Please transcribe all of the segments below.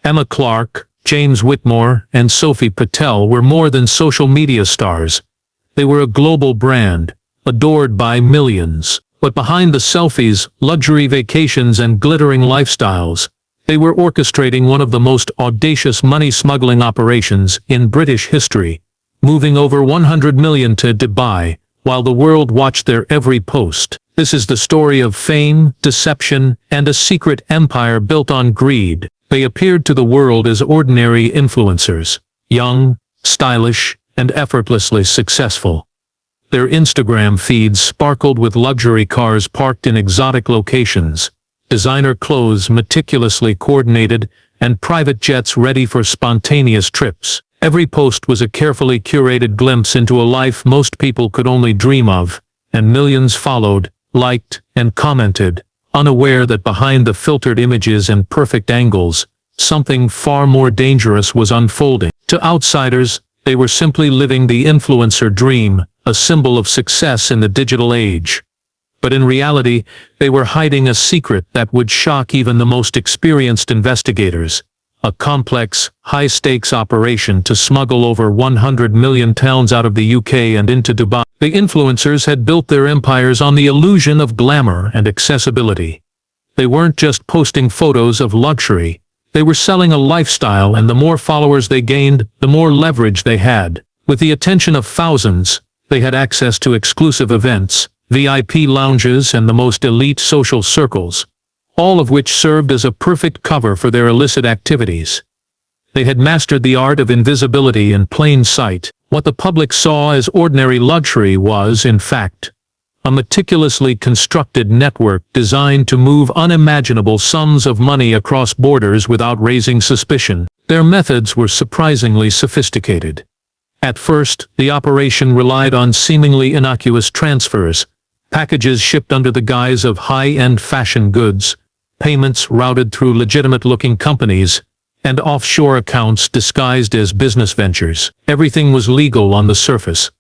Emma Clark, James Whitmore, and Sophie Patel were more than social media stars. They were a global brand, adored by millions. But behind the selfies, luxury vacations, and glittering lifestyles, they were orchestrating one of the most audacious money smuggling operations in British history, moving over 100 million to Dubai, while the world watched their every post. This is the story of fame, deception, and a secret empire built on greed. They appeared to the world as ordinary influencers, young, stylish, and effortlessly successful. Their Instagram feeds sparkled with luxury cars parked in exotic locations, designer clothes meticulously coordinated, and private jets ready for spontaneous trips. Every post was a carefully curated glimpse into a life most people could only dream of, and millions followed, liked, and commented, unaware that behind the filtered images and perfect angles, something far more dangerous was unfolding. To outsiders, they were simply living the influencer dream, a symbol of success in the digital age. But in reality, they were hiding a secret that would shock even the most experienced investigators. A complex, high-stakes operation to smuggle over 100 million pounds out of the UK and into Dubai. The influencers had built their empires on the illusion of glamour and accessibility. They weren't just posting photos of luxury. They were selling a lifestyle, and the more followers they gained, the more leverage they had. With the attention of thousands, they had access to exclusive events, VIP lounges, and the most elite social circles, all of which served as a perfect cover for their illicit activities. They had mastered the art of invisibility in plain sight. What the public saw as ordinary luxury was, in fact, a meticulously constructed network designed to move unimaginable sums of money across borders without raising suspicion. Their methods were surprisingly sophisticated. At first, the operation relied on seemingly innocuous transfers, packages shipped under the guise of high-end fashion goods, payments routed through legitimate-looking companies, and offshore accounts disguised as business ventures. Everything was legal on the surface.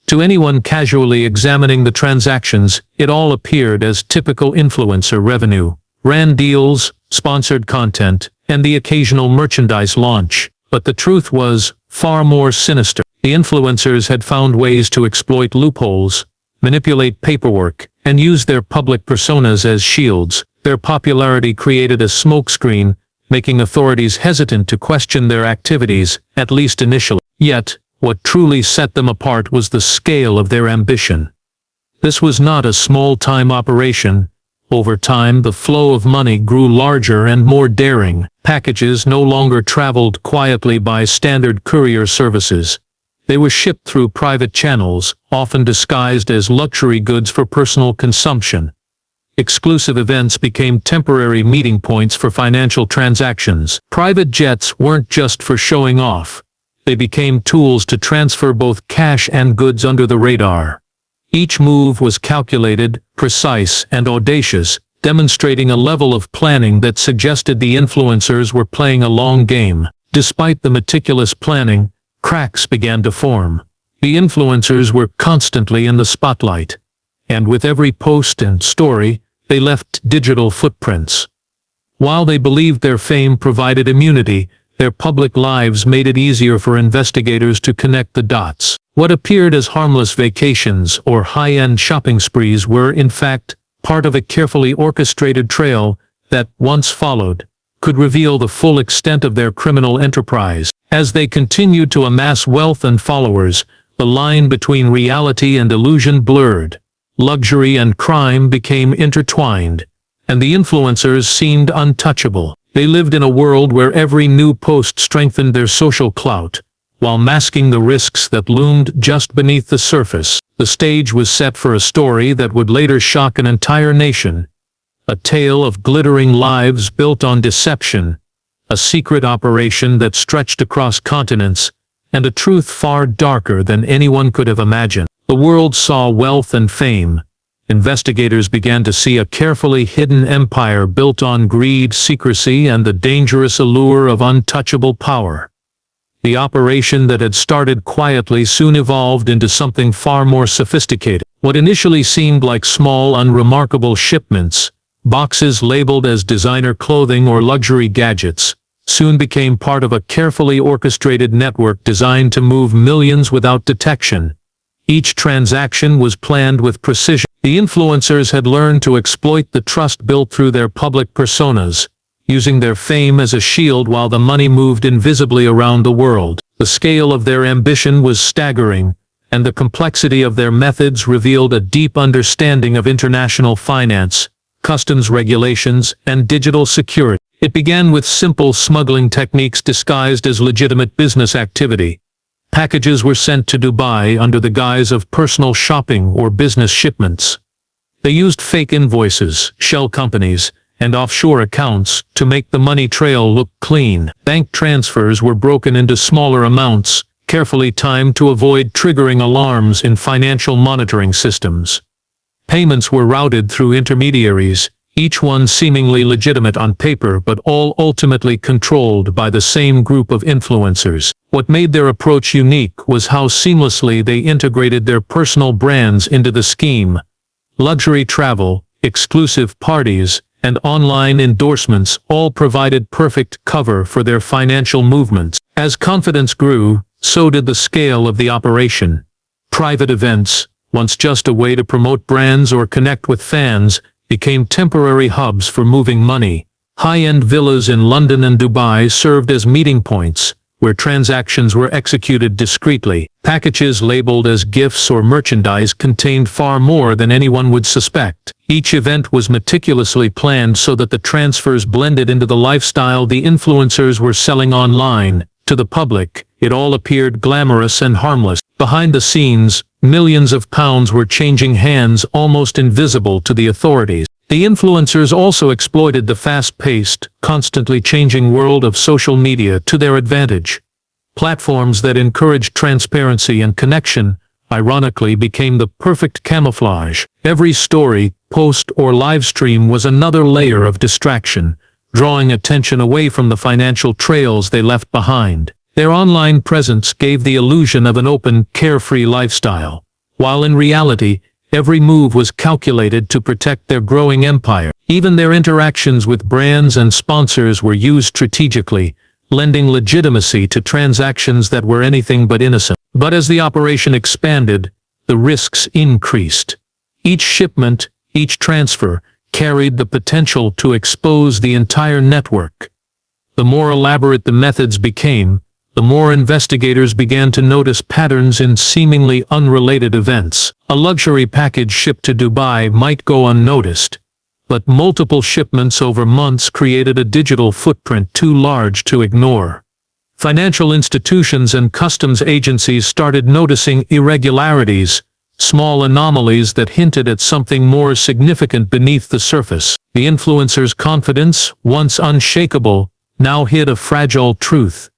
To anyone casually examining the transactions, it all appeared as typical influencer revenue, brand deals, sponsored content, and the occasional merchandise launch. But the truth was far more sinister. The influencers had found ways to exploit loopholes, manipulate paperwork, and use their public personas as shields. Their popularity created a smokescreen, making authorities hesitant to question their activities, at least initially. Yet, what truly set them apart was the scale of their ambition. This was not a small-time operation. Over time, the flow of money grew larger and more daring. Packages no longer traveled quietly by standard courier services. They were shipped through private channels, often disguised as luxury goods for personal consumption. Exclusive events became temporary meeting points for financial transactions. Private jets weren't just for showing off. They became tools to transfer both cash and goods under the radar. Each move was calculated, precise, and audacious, demonstrating a level of planning that suggested the influencers were playing a long game. Despite the meticulous planning, cracks began to form. The influencers were constantly in the spotlight, and with every post and story, they left digital footprints. While they believed their fame provided immunity, their public lives made it easier for investigators to connect the dots. What appeared as harmless vacations or high-end shopping sprees were, in fact, part of a carefully orchestrated trail that, once followed, could reveal the full extent of their criminal enterprise. As they continued to amass wealth and followers, the line between reality and illusion blurred. Luxury and crime became intertwined, and the influencers seemed untouchable. They lived in a world where every new post strengthened their social clout, while masking the risks that loomed just beneath the surface. The stage was set for a story that would later shock an entire nation. A tale of glittering lives built on deception, a secret operation that stretched across continents, and a truth far darker than anyone could have imagined. The world saw wealth and fame. Investigators began to see a carefully hidden empire built on greed, secrecy, and the dangerous allure of untouchable power. The operation that had started quietly soon evolved into something far more sophisticated. What initially seemed like small, unremarkable shipments, boxes labeled as designer clothing or luxury gadgets, soon became part of a carefully orchestrated network designed to move millions without detection. Each transaction was planned with precision. The influencers had learned to exploit the trust built through their public personas, using their fame as a shield while the money moved invisibly around the world. The scale of their ambition was staggering, and the complexity of their methods revealed a deep understanding of international finance, customs regulations, and digital security. It began with simple smuggling techniques disguised as legitimate business activity. Packages were sent to Dubai under the guise of personal shopping or business shipments. They used fake invoices, shell companies, and offshore accounts to make the money trail look clean. Bank transfers were broken into smaller amounts, carefully timed to avoid triggering alarms in financial monitoring systems. Payments were routed through intermediaries, each one seemingly legitimate on paper but all ultimately controlled by the same group of influencers. What made their approach unique was how seamlessly they integrated their personal brands into the scheme. Luxury travel, exclusive parties, and online endorsements all provided perfect cover for their financial movements. As confidence grew, so did the scale of the operation. Private events, once just a way to promote brands or connect with fans, became temporary hubs for moving money. High-end villas in London and Dubai served as meeting points, where transactions were executed discreetly. Packages labeled as gifts or merchandise contained far more than anyone would suspect. Each event was meticulously planned so that the transfers blended into the lifestyle the influencers were selling online. To the public, it all appeared glamorous and harmless. Behind the scenes, millions of pounds were changing hands almost invisible to the authorities. The influencers also exploited the fast-paced, constantly changing world of social media to their advantage. Platforms that encouraged transparency and connection, ironically, became the perfect camouflage. Every story, post, or live stream was another layer of distraction, drawing attention away from the financial trails they left behind. Their online presence gave the illusion of an open, carefree lifestyle, while in reality, every move was calculated to protect their growing empire. Even their interactions with brands and sponsors were used strategically, lending legitimacy to transactions that were anything but innocent. But as the operation expanded, the risks increased. Each shipment, each transfer, carried the potential to expose the entire network. The more elaborate the methods became, the more investigators began to notice patterns in seemingly unrelated events. A luxury package shipped to Dubai might go unnoticed, but multiple shipments over months created a digital footprint too large to ignore. Financial institutions and customs agencies started noticing irregularities, small anomalies that hinted at something more significant beneath the surface. The influencers' confidence, once unshakable, now hid a fragile truth.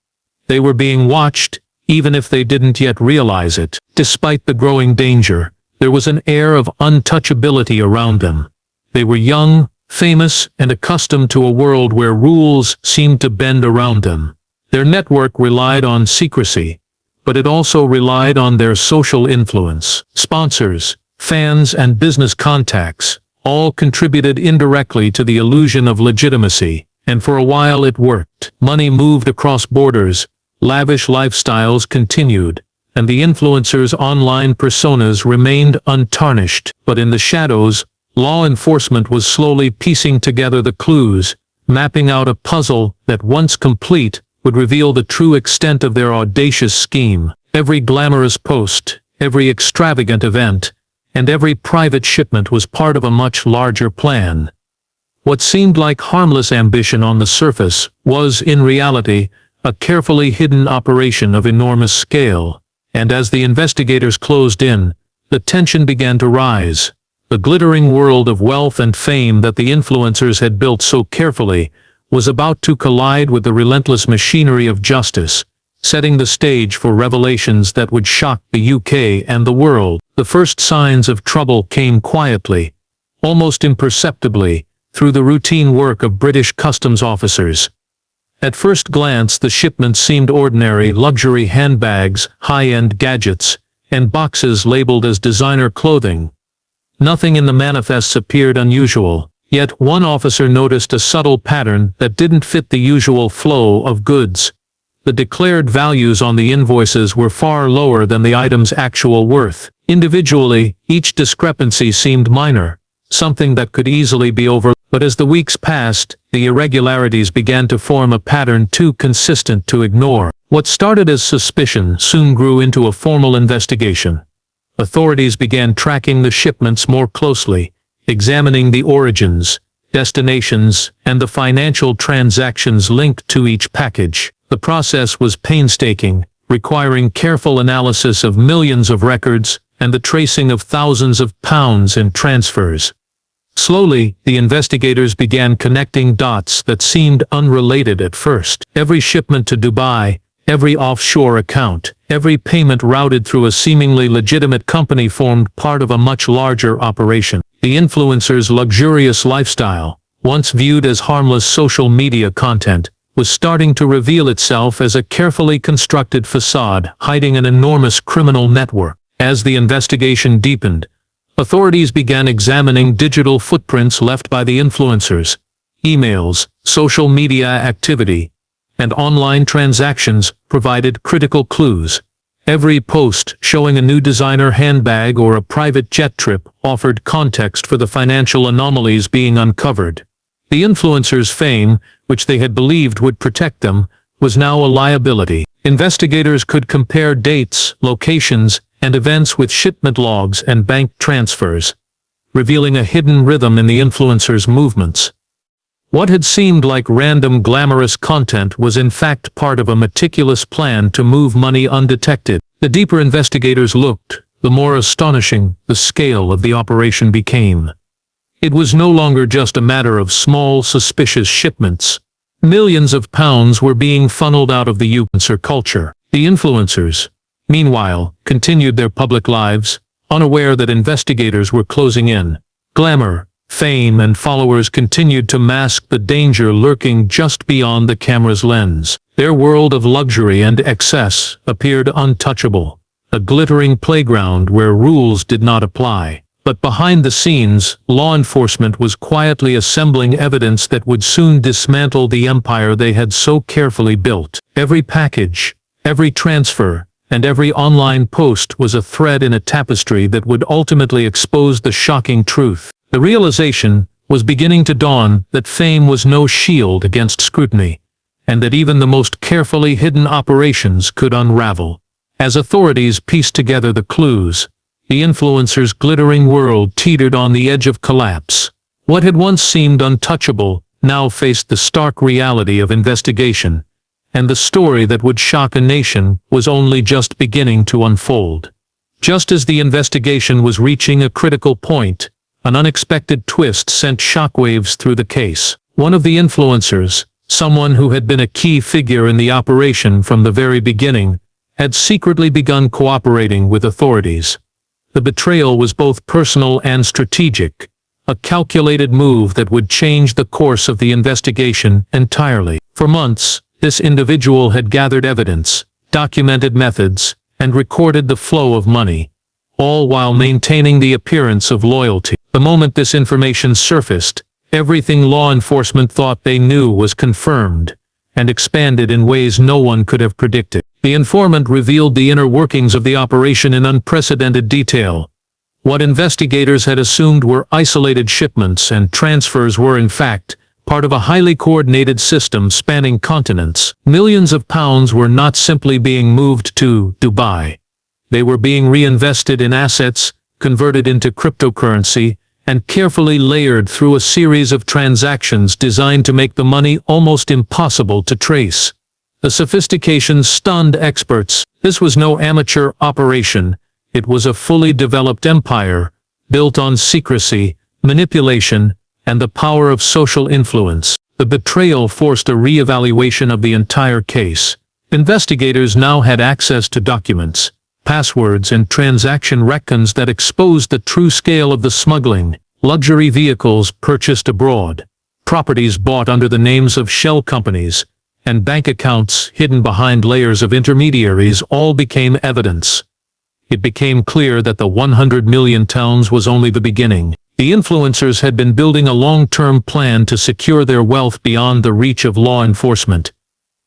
They were being watched, even if they didn't yet realize it. Despite the growing danger, there was an air of untouchability around them. They were young, famous, and accustomed to a world where rules seemed to bend around them. Their network relied on secrecy, but it also relied on their social influence. Sponsors, fans, and business contacts all contributed indirectly to the illusion of legitimacy, and for a while it worked. Money moved across borders, lavish lifestyles continued, and the influencers' online personas remained untarnished. But in the shadows, law enforcement was slowly piecing together the clues, mapping out a puzzle that, once complete, would reveal the true extent of their audacious scheme. Every glamorous post, every extravagant event, and every private shipment was part of a much larger plan. What seemed like harmless ambition on the surface was, in reality, a carefully hidden operation of enormous scale. And as the investigators closed in, the tension began to rise. The glittering world of wealth and fame that the influencers had built so carefully was about to collide with the relentless machinery of justice, setting the stage for revelations that would shock the UK and the world. The first signs of trouble came quietly, almost imperceptibly, through the routine work of British customs officers. At first glance, the shipments seemed ordinary: luxury handbags, high-end gadgets, and boxes labeled as designer clothing. Nothing in the manifests appeared unusual, Yet one officer noticed a subtle pattern that didn't fit the usual flow of goods. The declared values on the invoices were far lower than the item's actual worth. Individually, each discrepancy seemed minor, something that could easily be overlooked. But as the weeks passed, the irregularities began to form a pattern too consistent to ignore. What started as suspicion soon grew into a formal investigation. Authorities began tracking the shipments more closely, examining the origins, destinations, and the financial transactions linked to each package. The process was painstaking, requiring careful analysis of millions of records and the tracing of thousands of pounds in transfers. Slowly, the investigators began connecting dots that seemed unrelated at first. Every shipment to Dubai, every offshore account, every payment routed through a seemingly legitimate company formed part of a much larger operation. The influencer's luxurious lifestyle, once viewed as harmless social media content, was starting to reveal itself as a carefully constructed facade hiding an enormous criminal network. As the investigation deepened, authorities began examining digital footprints left by the influencers, emails, social media activity, and online transactions provided critical clues. Every post showing a new designer handbag or a private jet trip offered context for the financial anomalies being uncovered. The influencers' fame, which they had believed would protect them, was now a liability. Investigators could compare dates, locations, and events with shipment logs and bank transfers, revealing a hidden rhythm in the influencers' movements. What had seemed like random glamorous content was in fact part of a meticulous plan to move money undetected. The deeper investigators looked, the more astonishing the scale of the operation became. It was no longer just a matter of small, suspicious shipments. Millions of pounds were being funneled out of the influencer culture. The influencers, meanwhile, continued their public lives, unaware that investigators were closing in. Glamour, fame, and followers continued to mask the danger lurking just beyond the camera's lens. Their world of luxury and excess appeared untouchable, a glittering playground where rules did not apply. But behind the scenes, law enforcement was quietly assembling evidence that would soon dismantle the empire they had so carefully built. Every package, every transfer, and every online post was a thread in a tapestry that would ultimately expose the shocking truth. The realization was beginning to dawn that fame was no shield against scrutiny, and that even the most carefully hidden operations could unravel. As authorities pieced together the clues, the influencer's glittering world teetered on the edge of collapse. What had once seemed untouchable now faced the stark reality of investigation, and the story that would shock a nation was only just beginning to unfold. Just as the investigation was reaching a critical point, an unexpected twist sent shockwaves through the case. One of the influencers, someone who had been a key figure in the operation from the very beginning, had secretly begun cooperating with authorities. The betrayal was both personal and strategic, a calculated move that would change the course of the investigation entirely. For months, this individual had gathered evidence, documented methods, and recorded the flow of money, all while maintaining the appearance of loyalty. The moment this information surfaced, everything law enforcement thought they knew was confirmed, and expanded in ways no one could have predicted. The informant revealed the inner workings of the operation in unprecedented detail. What investigators had assumed were isolated shipments and transfers were in fact part of a highly coordinated system spanning continents. Millions of pounds were not simply being moved to Dubai. They were being reinvested in assets, converted into cryptocurrency, and carefully layered through a series of transactions designed to make the money almost impossible to trace. The sophistication stunned experts. This was no amateur operation. It was a fully developed empire, built on secrecy, manipulation, and the power of social influence. The betrayal forced a re-evaluation of the entire case. Investigators now had access to documents, passwords, and transaction records that exposed the true scale of the smuggling. Luxury vehicles purchased abroad, properties bought under the names of shell companies, and bank accounts hidden behind layers of intermediaries all became evidence. It became clear that the 100 million pounds was only the beginning. The influencers had been building a long-term plan to secure their wealth beyond the reach of law enforcement.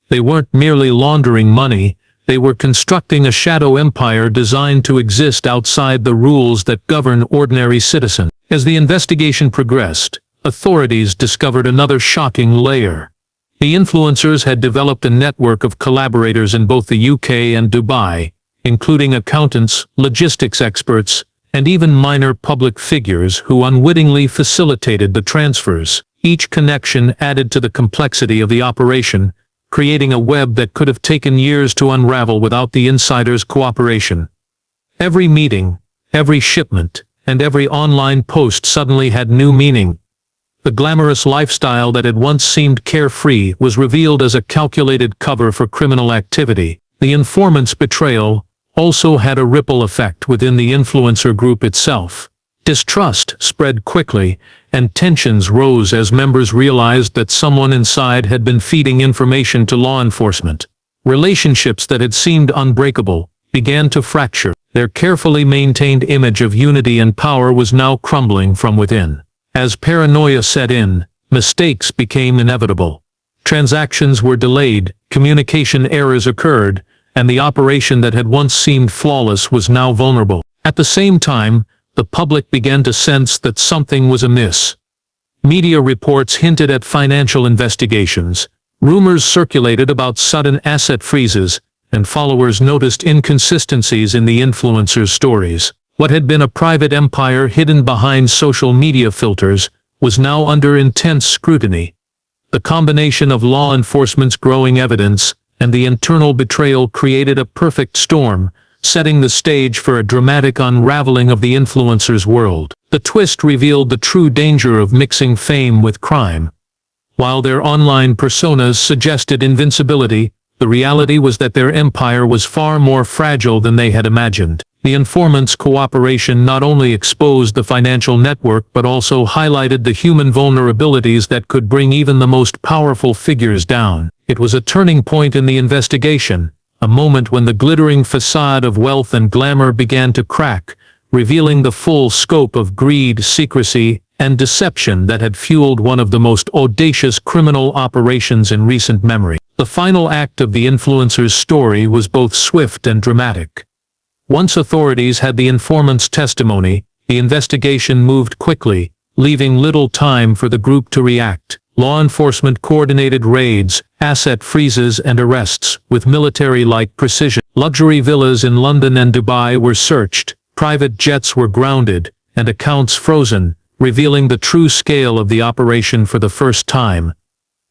They weren't merely laundering money, they were constructing a shadow empire designed to exist outside the rules that govern ordinary citizens. As the investigation progressed, authorities discovered another shocking layer. The influencers had developed a network of collaborators in both the UK and Dubai, including accountants, logistics experts, and even minor public figures who unwittingly facilitated the transfers. Each connection added to the complexity of the operation, creating a web that could have taken years to unravel without the insiders' cooperation. Every meeting, every shipment, and every online post suddenly had new meaning. The glamorous lifestyle that had once seemed carefree was revealed as a calculated cover for criminal activity. The informant's betrayal also had a ripple effect within the influencer group itself. Distrust spread quickly, and tensions rose as members realized that someone inside had been feeding information to law enforcement. Relationships that had seemed unbreakable began to fracture. Their carefully maintained image of unity and power was now crumbling from within. As paranoia set in, mistakes became inevitable. Transactions were delayed, communication errors occurred, and the operation that had once seemed flawless was now vulnerable. At the same time, the public began to sense that something was amiss. Media reports hinted at financial investigations, rumors circulated about sudden asset freezes, and followers noticed inconsistencies in the influencers' stories. What had been a private empire hidden behind social media filters was now under intense scrutiny. The combination of law enforcement's growing evidence and the internal betrayal created a perfect storm, setting the stage for a dramatic unraveling of the influencers' world. The twist revealed the true danger of mixing fame with crime. While their online personas suggested invincibility, the reality was that their empire was far more fragile than they had imagined. The informant's cooperation not only exposed the financial network but also highlighted the human vulnerabilities that could bring even the most powerful figures down. It was a turning point in the investigation, a moment when the glittering facade of wealth and glamour began to crack, revealing the full scope of greed, secrecy, and deception that had fueled one of the most audacious criminal operations in recent memory. The final act of the influencer's story was both swift and dramatic. Once authorities had the informant's testimony, the investigation moved quickly, leaving little time for the group to react. Law enforcement coordinated raids, asset freezes and arrests with military-like precision. Luxury villas in London and Dubai were searched, private jets were grounded, and accounts frozen, revealing the true scale of the operation for the first time.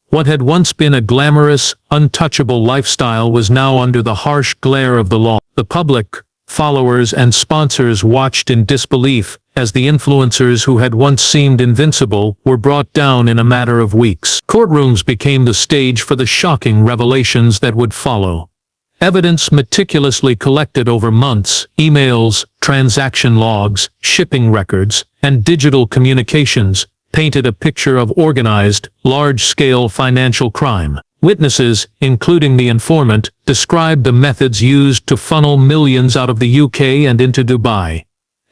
What had once been a glamorous, untouchable lifestyle was now under the harsh glare of the law. The public, followers and sponsors watched in disbelief as the influencers who had once seemed invincible were brought down in a matter of weeks. Courtrooms became the stage for the shocking revelations that would follow. Evidence meticulously collected over months, emails, transaction logs, shipping records, and digital communications, painted a picture of organized, large-scale financial crime. Witnesses, including the informant, described the methods used to funnel millions out of the UK and into Dubai.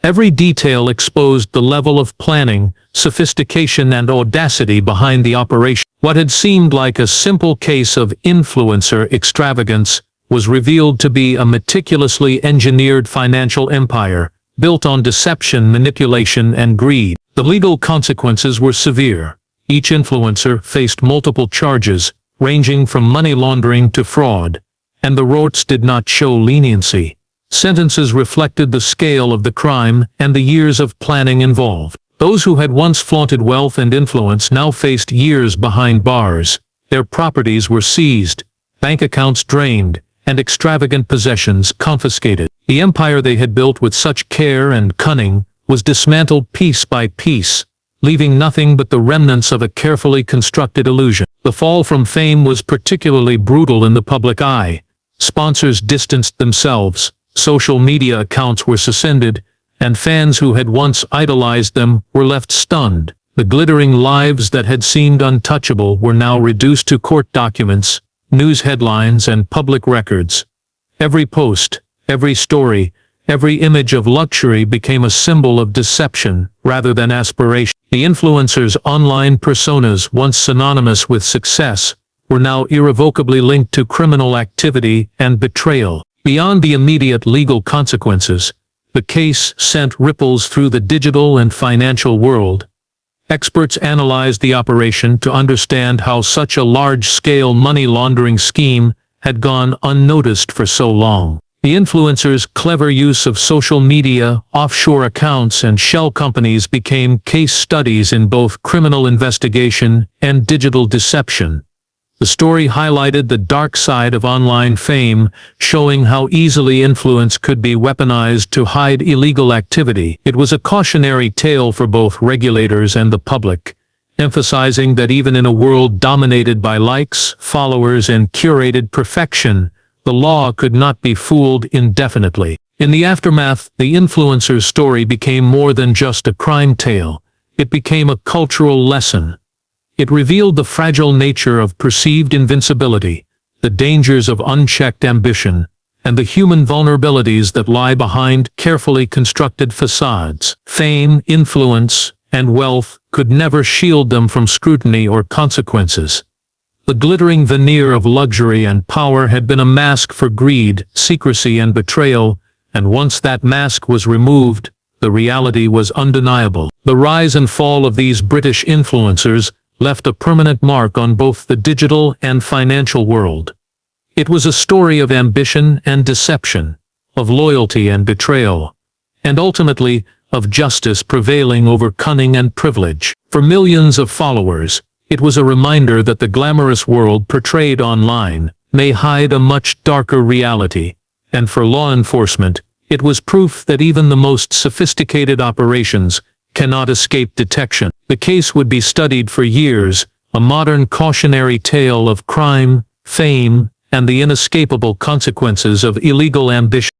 Every detail exposed the level of planning, sophistication and audacity behind the operation. What had seemed like a simple case of influencer extravagance was revealed to be a meticulously engineered financial empire, built on deception, manipulation and greed. The legal consequences were severe. Each influencer faced multiple charges, ranging from money laundering to fraud, and the courts did not show leniency. Sentences reflected the scale of the crime and the years of planning involved. Those who had once flaunted wealth and influence now faced years behind bars. Their properties were seized, bank accounts drained, and extravagant possessions confiscated. The empire they had built with such care and cunning was dismantled piece by piece, leaving nothing but the remnants of a carefully constructed illusion. The fall from fame was particularly brutal in the public eye. Sponsors distanced themselves, social media accounts were suspended, and fans who had once idolized them were left stunned. The glittering lives that had seemed untouchable were now reduced to court documents, news headlines, and public records. Every post, every story, Every image of luxury became a symbol of deception rather than aspiration. The influencers' online personas, once synonymous with success, were now irrevocably linked to criminal activity and betrayal. Beyond the immediate legal consequences, the case sent ripples through the digital and financial world. Experts analyzed the operation to understand how such a large-scale money laundering scheme had gone unnoticed for so long. The influencers' clever use of social media, offshore accounts, and shell companies became case studies in both criminal investigation and digital deception. The story highlighted the dark side of online fame, showing how easily influence could be weaponized to hide illegal activity. It was a cautionary tale for both regulators and the public, emphasizing that even in a world dominated by likes, followers, and curated perfection, the law could not be fooled indefinitely. In the aftermath, the influencer's story became more than just a crime tale. It became a cultural lesson. It revealed the fragile nature of perceived invincibility, the dangers of unchecked ambition, and the human vulnerabilities that lie behind carefully constructed facades. Fame, influence, and wealth could never shield them from scrutiny or consequences. The glittering veneer of luxury and power had been a mask for greed, secrecy, and betrayal, and once that mask was removed, the reality was undeniable. The rise and fall of these British influencers left a permanent mark on both the digital and financial world. It was a story of ambition and deception, of loyalty and betrayal, and ultimately, of justice prevailing over cunning and privilege. For millions of followers, it was a reminder that the glamorous world portrayed online may hide a much darker reality, and for law enforcement, it was proof that even the most sophisticated operations cannot escape detection. The case would be studied for years, a modern cautionary tale of crime, fame, and the inescapable consequences of illegal ambition.